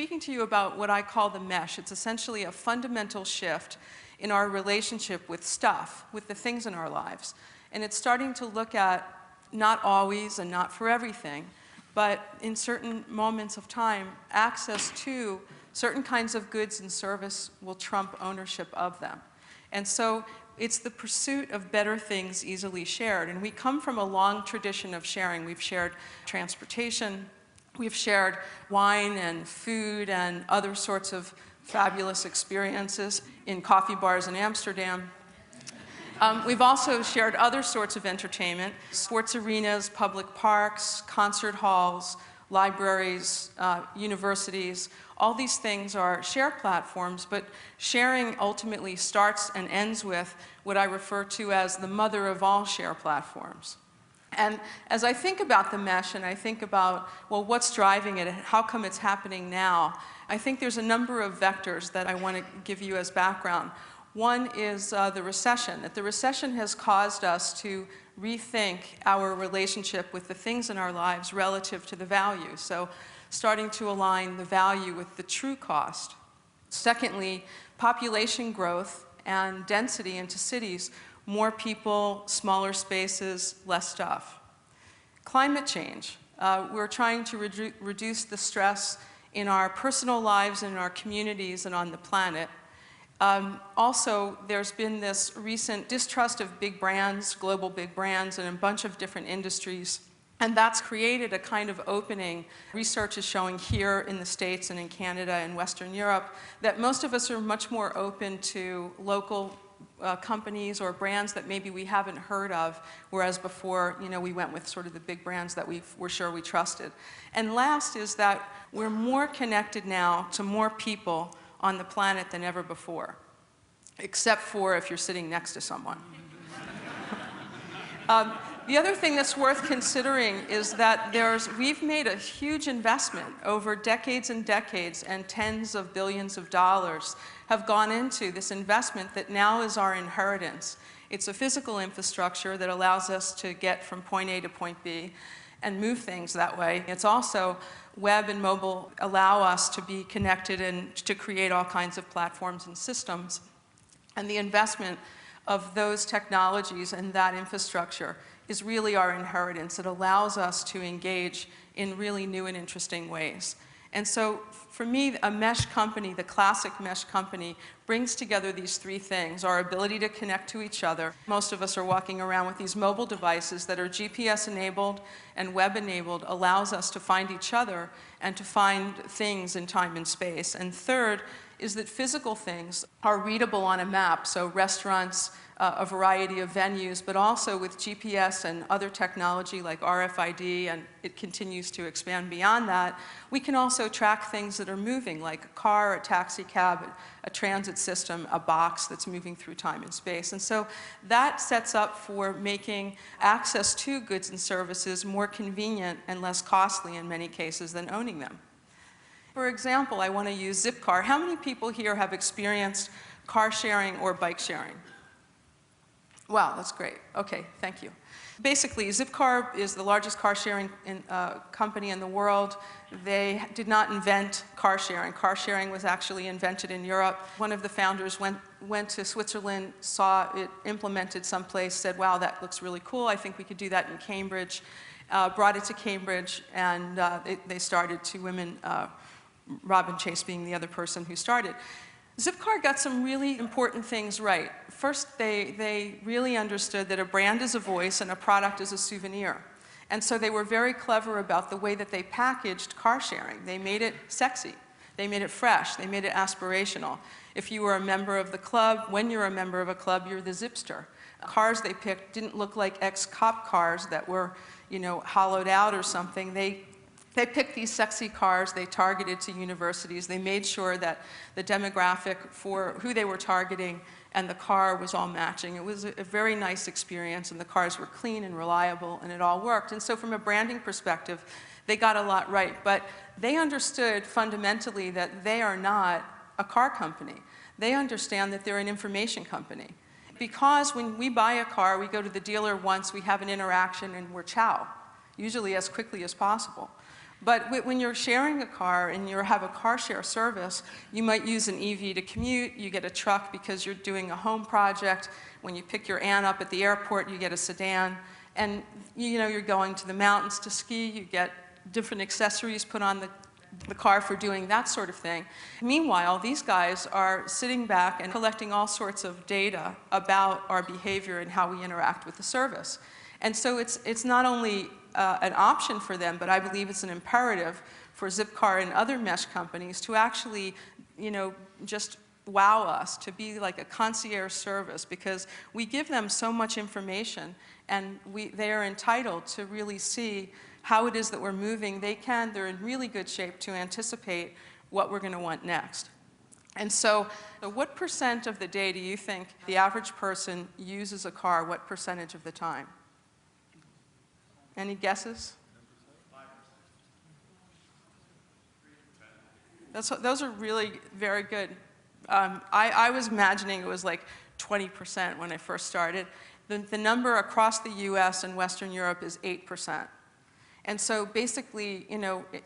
speaking to you about what I call the mesh. It's essentially a fundamental shift in our relationship with stuff, with the things in our lives. And it's starting to look at, not always and not for everything, but in certain moments of time, access to certain kinds of goods and service will trump ownership of them. And so it's the pursuit of better things easily shared. And we come from a long tradition of sharing. We've shared transportation, we've shared wine and food and other sorts of fabulous experiences in coffee bars in Amsterdam. We've also shared other sorts of entertainment, sports arenas, public parks, concert halls, libraries, universities. All these things are share platforms, but sharing ultimately starts and ends with what I refer to as the mother of all share platforms. And as I think about the mesh and I think about, well, what's driving it and how come it's happening now, I think there's a number of vectors that I want to give you as background. One is the recession, that the recession has caused us to rethink our relationship with the things in our lives relative to the value. So starting to align the value with the true cost. Secondly, population growth and density into cities, more people, smaller spaces, less stuff. Climate change. We're trying to reduce the stress in our personal lives, in our communities, and on the planet. Also, there's been this recent distrust of big brands, global big brands, in a bunch of different industries. And that's created a kind of opening. Research is showing here in the States and in Canada and Western Europe that most of us are much more open to local companies or brands that maybe we haven't heard of, whereas before, we went with sort of the big brands that we were sure we trusted. And last is that we're more connected now to more people on the planet than ever before, except for if you're sitting next to someone. The other thing that's worth considering is that we've made a huge investment over decades and decades, and tens of billions of dollars have gone into this investment that now is our inheritance. It's a physical infrastructure that allows us to get from point A to point B and move things that way. It's also web and mobile allow us to be connected and to create all kinds of platforms and systems. And the investment of those technologies and that infrastructure is really our inheritance. It allows us to engage in really new and interesting ways. And so for me, a mesh company, the classic mesh company, brings together these three things: our ability to connect to each other. Most of us are walking around with these mobile devices that are GPS enabled and web enabled, allows us to find each other and to find things in time and space. And third is that physical things are readable on a map, so restaurants, a variety of venues, but also with GPS and other technology like RFID, and it continues to expand beyond that, we can also track things that are moving, like a car, a taxi cab, a transit system, a box that's moving through time and space. And so that sets up for making access to goods and services more convenient and less costly in many cases than owning them. For example, I want to use Zipcar. How many people here have experienced car sharing or bike sharing? Wow, that's great. Okay, thank you. Basically, Zipcar is the largest car sharing company in the world. They did not invent car sharing. Car sharing was actually invented in Europe. One of the founders went to Switzerland, saw it implemented someplace, said, wow, that looks really cool. I think we could do that in Cambridge. Brought it to Cambridge, and they started, two women, Robin Chase being the other person who started. Zipcar got some really important things right. First, they really understood that a brand is a voice and a product is a souvenir. And so they were very clever about the way that they packaged car sharing. They made it sexy. They made it fresh. They made it aspirational. If you were a member of the club, when you're a member of a club, you're the Zipster. Cars they picked didn't look like ex-cop cars that were, hollowed out or something. They picked these sexy cars, they targeted to universities, they made sure that the demographic for who they were targeting and the car was all matching. It was a very nice experience, and the cars were clean and reliable, and it all worked. And so from a branding perspective, they got a lot right. But they understood fundamentally that they are not a car company. They understand that they're an information company. Because when we buy a car, we go to the dealer once, we have an interaction, and we're ciao, usually as quickly as possible. But when you're sharing a car and you have a car share service, you might use an EV to commute, you get a truck because you're doing a home project. When you pick your aunt up at the airport, you get a sedan. And you're going to the mountains to ski, you get different accessories put on the car for doing that sort of thing. Meanwhile, these guys are sitting back and collecting all sorts of data about our behavior and how we interact with the service. And so it's not only an option for them, but I believe it's an imperative for Zipcar and other mesh companies to actually, just wow us, to be like a concierge service, because we give them so much information, and they are entitled to really see how it is that we're moving. They're in really good shape to anticipate what we're going to want next. And so what percent of the day do you think the average person uses a car, what percentage of the time? Any guesses? 5%. Those are really very good. I was imagining it was like 20% when I first started. The number across the US and Western Europe is 8%. And so basically,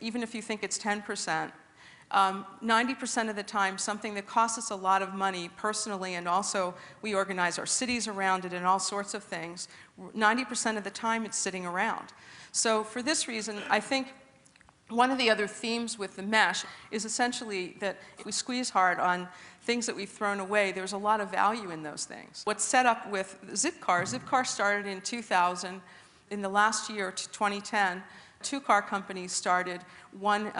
even if you think it's 10%, 90% of the time, something that costs us a lot of money personally, and also we organize our cities around it and all sorts of things, 90% of the time it's sitting around. So for this reason, I think one of the other themes with the mesh is essentially that if we squeeze hard on things that we've thrown away, there's a lot of value in those things. What's set up with Zipcar started in 2000. In the last year, to 2010, 2 car companies started, one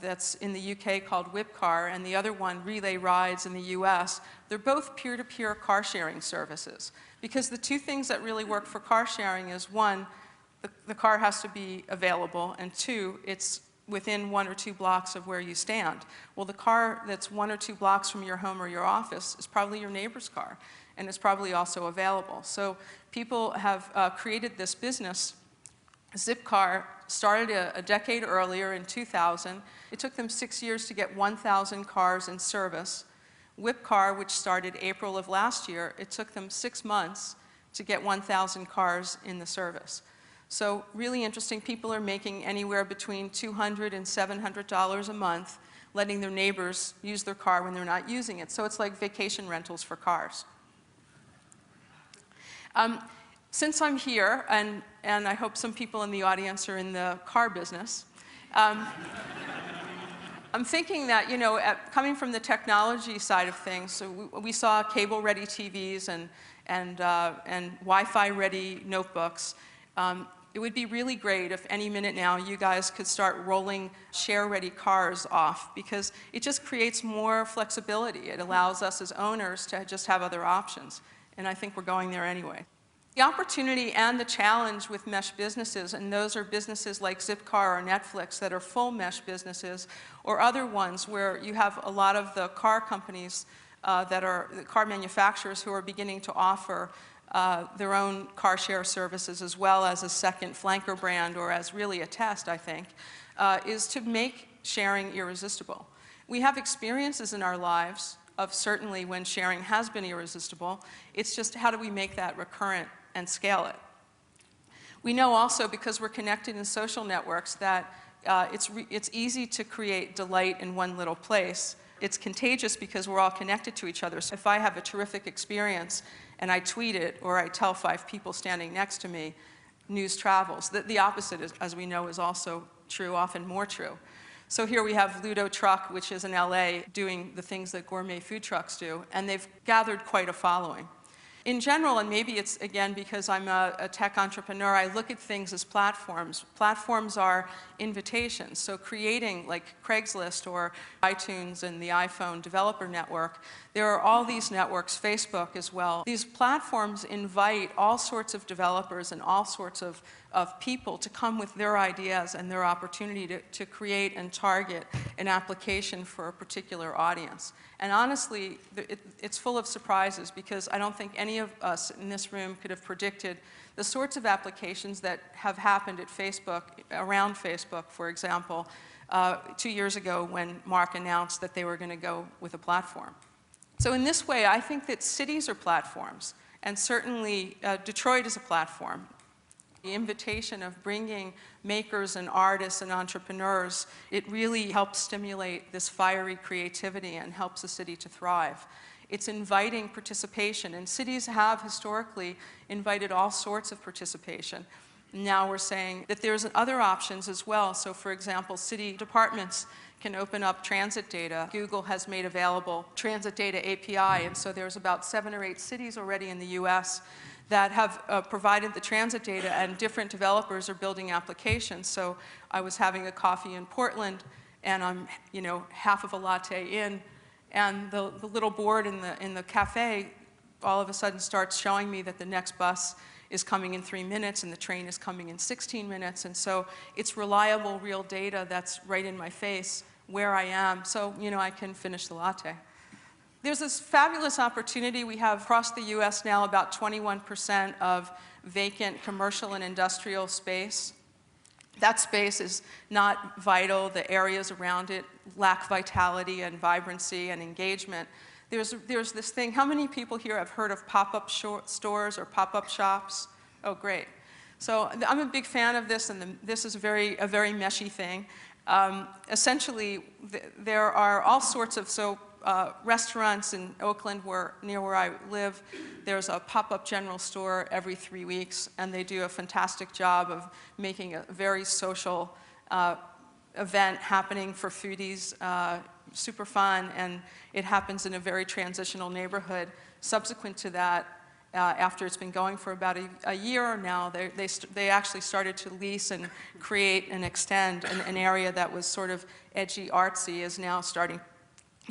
that's in the UK called Whipcar, and the other one, Relay Rides, in the US. They're both peer-to-peer car sharing services, because the 2 things that really work for car sharing is, 1, the car has to be available, and 2, it's within 1 or 2 blocks of where you stand. Well, the car that's 1 or 2 blocks from your home or your office is probably your neighbor's car, and it's probably also available. So people have created this business. Zipcar started a decade earlier in 2000. It took them 6 years to get 1,000 cars in service. Whipcar, which started April of last year, it took them 6 months to get 1,000 cars in the service. So really interesting. People are making anywhere between $200 and $700 a month, letting their neighbors use their car when they're not using it. So it's like vacation rentals for cars. Since I'm here, and I hope some people in the audience are in the car business, I'm thinking that, coming from the technology side of things, so we saw cable-ready TVs and Wi-Fi-ready notebooks. It would be really great if any minute now you guys could start rolling share-ready cars off, because it just creates more flexibility. It allows us as owners to just have other options. And I think we're going there anyway. The opportunity and the challenge with mesh businesses, and those are businesses like Zipcar or Netflix that are full mesh businesses, or other ones where you have a lot of the car companies that are the car manufacturers who are beginning to offer their own car share services, as well as a second flanker brand, or as really a test, I think, is to make sharing irresistible. We have experiences in our lives of certainly when sharing has been irresistible. It's just how do we make that recurrent and scale it? We know also, because we're connected in social networks, that it's easy to create delight in one little place. It's contagious because we're all connected to each other. So if I have a terrific experience and I tweet it, or I tell 5 people standing next to me, news travels. The opposite, as we know, is also true, often more true. So here we have Ludo Truck, which is in LA, doing the things that gourmet food trucks do, and they've gathered quite a following. In general, and maybe it's, again, because I'm a tech entrepreneur, I look at things as platforms. Platforms are invitations. So creating, like Craigslist or iTunes and the iPhone developer network, there are all these networks, Facebook as well. These platforms invite all sorts of developers and all sorts of people to come with their ideas and their opportunity to create and target an application for a particular audience. And honestly, it's full of surprises, because I don't think any of us in this room could have predicted the sorts of applications that have happened at Facebook, around Facebook, for example, 2 years ago when Mark announced that they were going to go with a platform. So in this way, I think that cities are platforms, and certainly Detroit is a platform. The invitation of bringing makers and artists and entrepreneurs, it really helps stimulate this fiery creativity and helps the city to thrive. It's inviting participation, and cities have historically invited all sorts of participation. Now we're saying that there's other options as well. So for example, city departments can open up transit data. Google has made available transit data API, and so there's about 7 or 8 cities already in the US that have provided the transit data, and different developers are building applications. So I was having a coffee in Portland, and I'm, half of a latte in, and the little board in the cafe all of a sudden starts showing me that the next bus is coming in 3 minutes and the train is coming in 16 minutes. And so it's reliable, real data that's right in my face where I am, so I can finish the latte. There's this fabulous opportunity we have across the US now. About 21% of vacant commercial and industrial space. That space is not vital. The areas around it lack vitality and vibrancy and engagement. There's this thing, how many people here have heard of pop-up stores or pop-up shops? Oh, great. So I'm a big fan of this, and this is a very meshy thing. Essentially, there are all sorts of, restaurants in Oakland, near where I live, there's a pop-up general store every 3 weeks, and they do a fantastic job of making a very social event happening for foodies, super fun, and it happens in a very transitional neighborhood. Subsequent to that, after it's been going for about a year now, they actually started to lease and create and extend an area that was sort of edgy, artsy, is now starting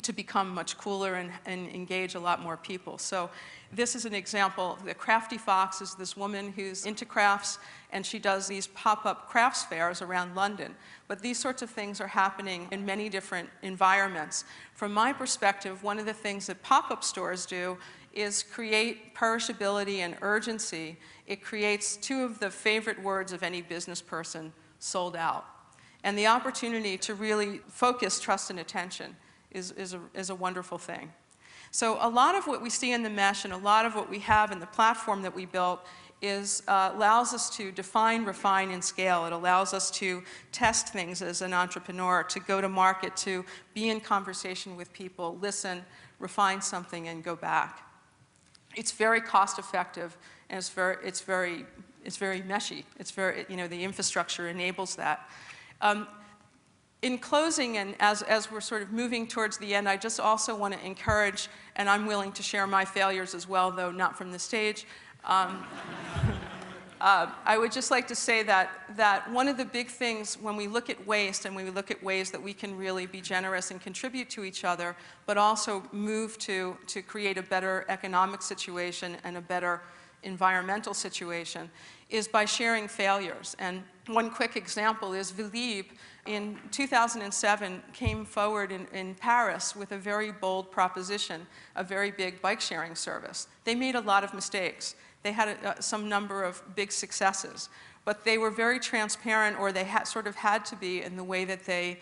to become much cooler and engage a lot more people. So this is an example. The Crafty Fox is this woman who's into crafts, and she does these pop-up crafts fairs around London. But these sorts of things are happening in many different environments. From my perspective, one of the things that pop-up stores do is create perishability and urgency. It creates 2 of the favorite words of any business person: sold out. And the opportunity to really focus trust and attention is a wonderful thing. So a lot of what we see in the mesh and a lot of what we have in the platform that we built allows us to define, refine, and scale. It allows us to test things as an entrepreneur, to go to market, to be in conversation with people, listen, refine something, and go back. It's very cost effective, and it's very meshy. It's very, the infrastructure enables that. In closing, and as we're sort of moving towards the end, I just also want to encourage, and I'm willing to share my failures as well, though not from the stage. I would just like to say that one of the big things when we look at waste, and when we look at ways that we can really be generous and contribute to each other, but also move to create a better economic situation and a better environmental situation, is by sharing failures. And one quick example is Velib in 2007 came forward in Paris with a very bold proposition, a very big bike sharing service. They made a lot of mistakes. They had some number of big successes, but they were very transparent, or they sort of had to be, in the way that they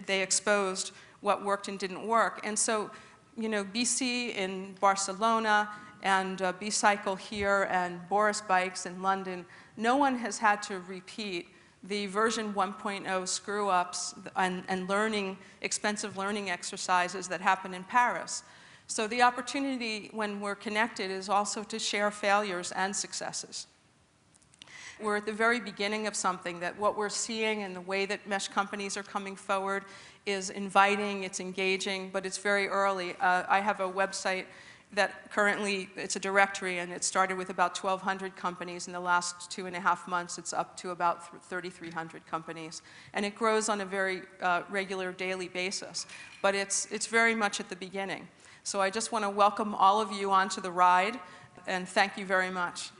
exposed what worked and didn't work. And so, BC in Barcelona, and B-Cycle here, and Boris Bikes in London, no one has had to repeat the version 1.0 screw-ups and expensive learning exercises that happen in Paris. So the opportunity when we're connected is also to share failures and successes. We're at the very beginning of something that what we're seeing, and the way that mesh companies are coming forward, is inviting, it's engaging, but it's very early. I have a website that currently, it's a directory, and it started with about 1,200 companies. In the last 2.5 months, it's up to about 3,300 companies. And it grows on a very regular daily basis. But it's very much at the beginning. So I just want to welcome all of you onto the ride, and thank you very much.